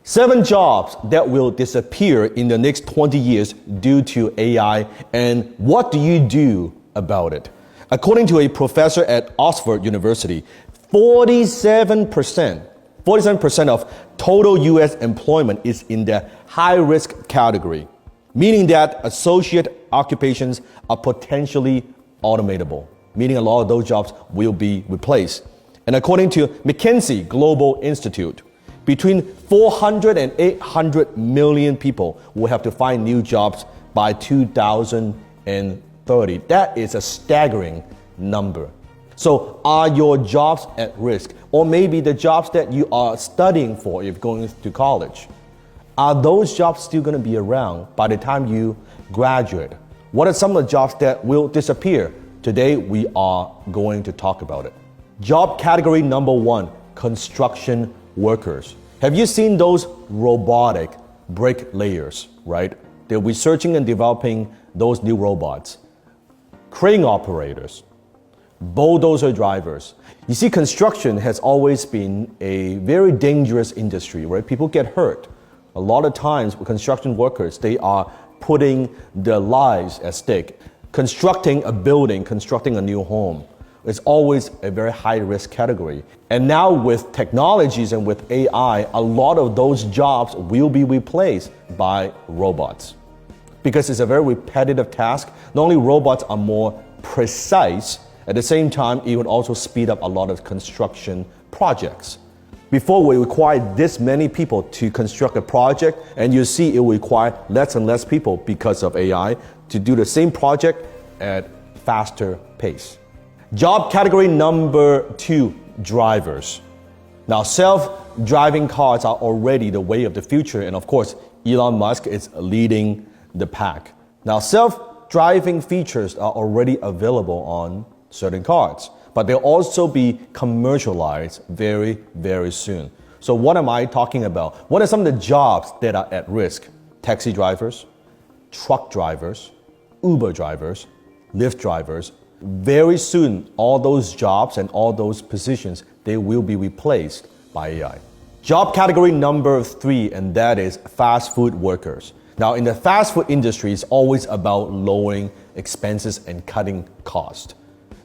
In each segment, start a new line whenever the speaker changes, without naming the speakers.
7 jobs that will disappear in the next 20 years due to AI, and what do you do about it? According to a professor at Oxford University, 47% of total US employment is in the high-risk category, meaning that associate occupations are potentially automatable, meaning a lot of those jobs will be replaced. And according to McKinsey Global Institute, between 400 and 800 million people will have to find new jobs by 2030. That is a staggering number. So are your jobs at risk? Or maybe the jobs that you are studying for if going to college, are those jobs still going to be around by the time you graduate? What are some of the jobs that will disappear? Today we are going to talk about it. Job category number 1, construction workers. Have you seen those robotic bricklayers, right? They're researching and developing those new robots. Crane operators, bulldozer drivers. You see, construction has always been a very dangerous industry, right? People get hurt. A lot of times with construction workers, they are putting their lives at stake. Constructing a building, constructing a new home, it's always a very high-risk category. And now with technologies and with AI, a lot of those jobs will be replaced by robots. Because it's a very repetitive task. Not only robots are more precise, at the same time, it would also speed up a lot of construction projects. Before, we required this many people to construct a project, and you see it will require less and less people because of AI to do the same project at faster pace. Job category number 2, drivers. Now, self-driving cars are already the way of the future, and of course, Elon Musk is leading the pack. Now, self-driving features are already available on certain cars, but they'll also be commercialized very, very soon. So what am I talking about? What are some of the jobs that are at risk? Taxi drivers, truck drivers, Uber drivers, Lyft drivers. Very soon, all those jobs and all those positions, they will be replaced by AI. Job category number 3, and that is fast food workers. Now, in the fast food industry, it's always about lowering expenses and cutting costs.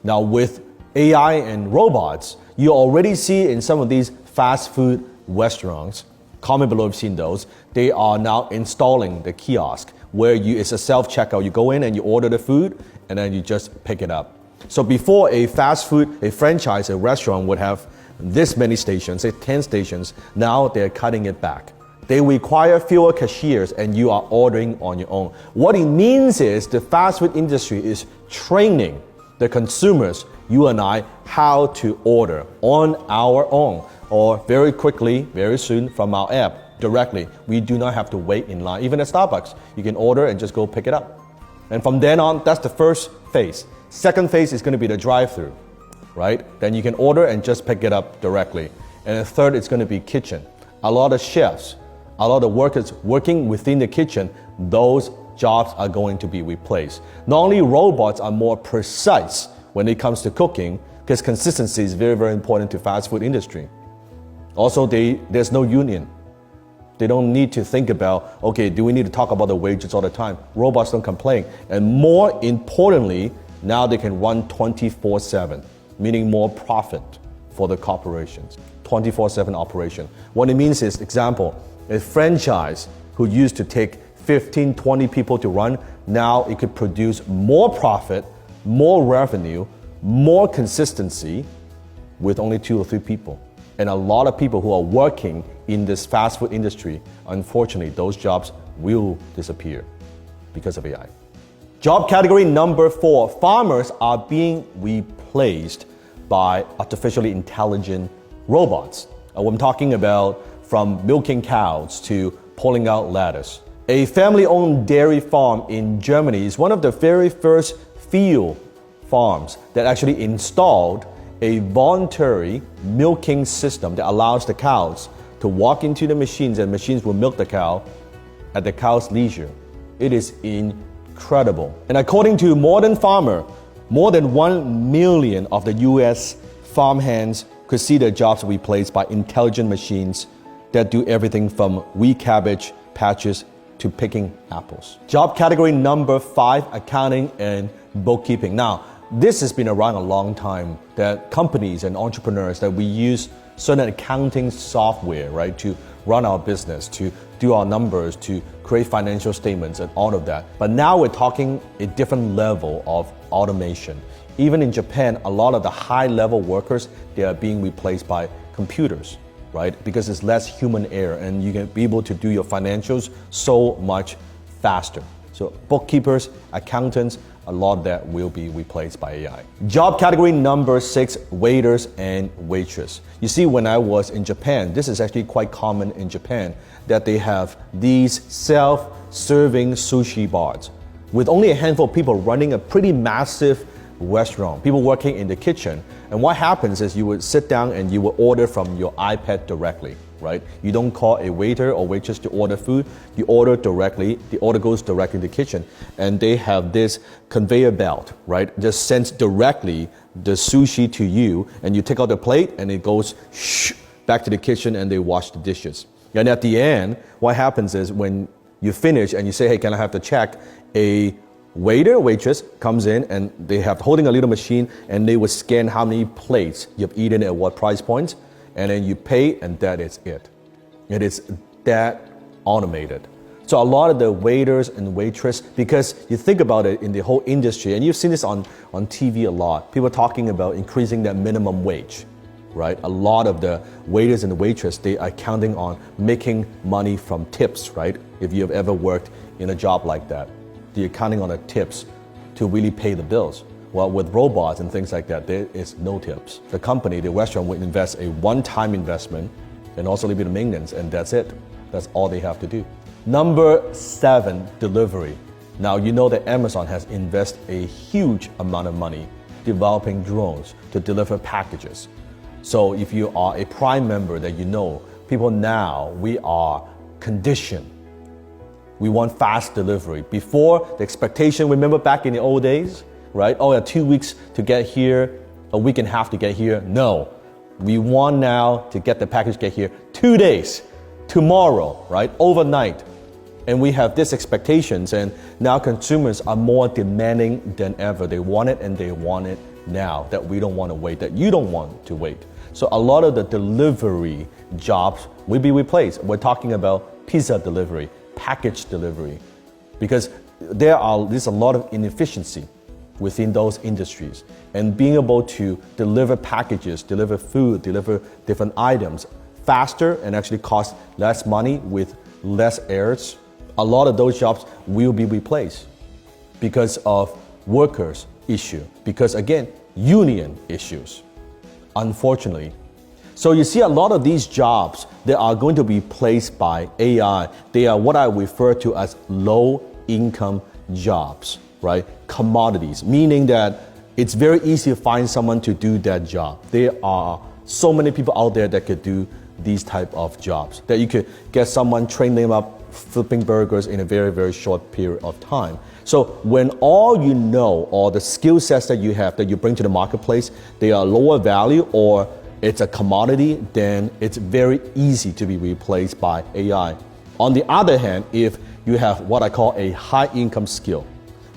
Now, with AI and robots, you already see in some of these fast food restaurants, comment below if you've seen those, they are now installing the kiosk where it's a self-checkout. You go in and you order the food and then you just pick it up. So before a fast food, a franchise, a restaurant would have this many stations, say 10 stations, now they're cutting it back. They require fewer cashiers and you are ordering on your own. What it means is the fast food industry is training the consumers, you and I, how to order on our own or very quickly, very soon from our app directly. We do not have to wait in line. Even at Starbucks, you can order and just go pick it up. And from then on, that's the first phase. Second phase is going to be the drive-through, right? Then you can order and just pick it up directly. And the third is going to be kitchen. A lot of chefs, a lot of workers working within the kitchen, those jobs are going to be replaced. Not only robots are more precise when it comes to cooking, because consistency is very, very important to fast food industry. Also, there's no union. They don't need to think about, okay, do we need to talk about the wages all the time? Robots don't complain. And more importantly, now they can run 24/7, meaning more profit for the corporations. 24/7 operation. What it means is, example, a franchise who used to take 15, 20 people to run, now it could produce more profit, more revenue, more consistency with only 2 or 3 people. And a lot of people who are working in this fast food industry, unfortunately, those jobs will disappear because of AI. Job category number 4, farmers are being replaced by artificially intelligent robots. I'm talking about from milking cows to pulling out lettuce. A family-owned dairy farm in Germany is one of the very first field farms that actually installed a voluntary milking system that allows the cows to walk into the machines and machines will milk the cow at the cow's leisure. It is incredible. And according to Modern Farmer, more than 1 million of the US farmhands could see their jobs replaced by intelligent machines that do everything from weed cabbage patches to picking apples. Job category number 5, accounting and bookkeeping. Now, this has been around a long time, that companies and entrepreneurs that we use certain accounting software, right, to run our business, to do our numbers, to create financial statements and all of that. But now we're talking a different level of automation. Even in Japan, a lot of the high-level workers, they are being replaced by computers, right? Because it's less human error and you can be able to do your financials so much faster. So bookkeepers, accountants, a lot of that will be replaced by AI. Job category number 6, waiters and waitress. You see, when I was in Japan, this is actually quite common in Japan, that they have these self-serving sushi bars with only a handful of people running a pretty massive restaurant, people working in the kitchen. And what happens is you would sit down and you would order from your iPad directly, right? You don't call a waiter or waitress to order food, you order directly, the order goes directly to the kitchen. And they have this conveyor belt, right? Just sends directly the sushi to you, and you take out the plate and it goes back to the kitchen and they wash the dishes. And at the end, what happens is when you finish and you say, hey, can I have the check? A waiter or waitress comes in and they have holding a little machine and they will scan how many plates you've eaten at what price points, and then you pay, and that is it. It is that automated. So a lot of the waiters and waitress, because you think about it in the whole industry, and you've seen this on TV a lot, people talking about increasing that minimum wage, right? A lot of the waiters and the waitress, they are counting on making money from tips, right? If you have ever worked in a job like that, you're counting on the tips to really pay the bills. Well, with robots and things like that, there is no tips. The company, the restaurant, will invest a one-time investment and also a little bit of maintenance, and that's it. That's all they have to do. Number 7, delivery. Now, you know that Amazon has invested a huge amount of money developing drones to deliver packages. So if you are a Prime member, that you know, people now, we are conditioned. We want fast delivery. Before, the expectation, remember back in the old days, right? Oh, yeah, 2 weeks to get here, a week and a half to get here. No, we want now to get the package get here 2 days, tomorrow, right? Overnight. And we have these expectations, and now consumers are more demanding than ever. They want it, and they want it now, that we don't want to wait, that you don't want to wait. So a lot of the delivery jobs will be replaced. We're talking about pizza delivery, package delivery, because there's a lot of inefficiency within those industries. And being able to deliver packages, deliver food, deliver different items faster and actually cost less money with less errors, a lot of those jobs will be replaced because of workers' issue, because again, union issues, unfortunately. So you see a lot of these jobs that are going to be replaced by AI. They are what I refer to as low-income jobs, right? Commodities, meaning that it's very easy to find someone to do that job. There are so many people out there that could do these type of jobs, that you could get someone, train them up flipping burgers in a very, very short period of time. So when all you know, or the skill sets that you have that you bring to the marketplace, they are lower value or it's a commodity, then it's very easy to be replaced by AI. On the other hand, if you have what I call a high income skill,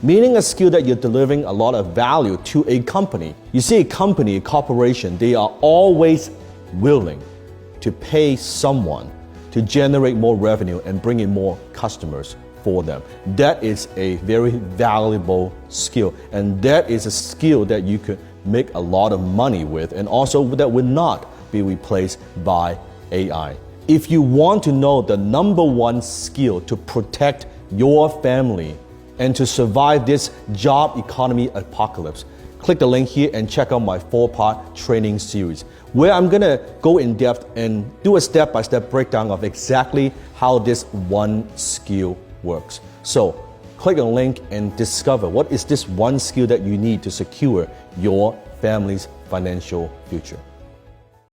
meaning a skill that you're delivering a lot of value to a company. You see, a company, a corporation, they are always willing to pay someone to generate more revenue and bring in more customers for them. That is a very valuable skill, and that is a skill that you could make a lot of money with, and also that will not be replaced by AI. If you want to know the number one skill to protect your family and to survive this job economy apocalypse, click the link here and check out my 4-part training series, where I'm gonna go in depth and do a step-by-step breakdown of exactly how this one skill works. So click on the link and discover what is this one skill that you need to secure your family's financial future.